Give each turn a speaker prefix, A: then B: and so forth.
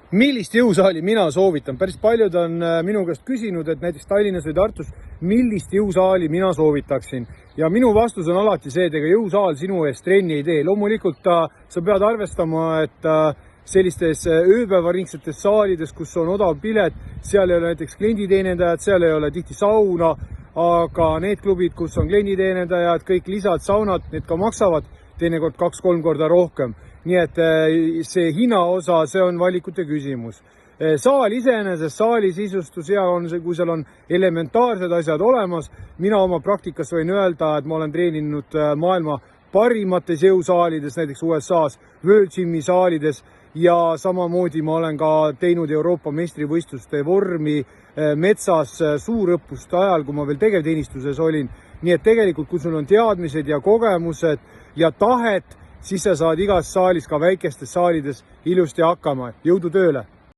A: Millist jõusaali mina soovitan? Päris paljud on minu käest küsinud, et näiteks Tallinnas või Tartus, millist jõusaali mina soovitaksin. Ja minu vastus on alati see, et ega jõusaal sinu eest trenni ei tee. Loomulikult sa pead arvestama, et sellistes ööpäevaringsetes saalides, kus on odav pilet, seal ei ole näiteks klienditeenindajad, seal ei ole tihti sauna, aga need klubid, kus on klienditeenindajad, kõik lisad, saunad, need ka maksavad teinekord 2-3 korda rohkem. Nii et see hinna osa, see on valikute küsimus. Saal iseenesest, saali sisustus hea on see, kui seal on elementaarsed asjad olemas. Mina oma praktikas võin öelda, et ma olen treeninud maailma parimates jõusaalides, näiteks USA-s, World Gymi saalides ja samamoodi ma olen ka teinud Euroopa meistrivõistluste vormi metsas suurõppuste ajal, kui ma veel tegevteenistuses olin. Nii et tegelikult, kui sul on teadmised ja kogemused ja tahet, siis sa saad igas saalis, ka väikestes saalides ilusti hakkama. Jõudu tööle!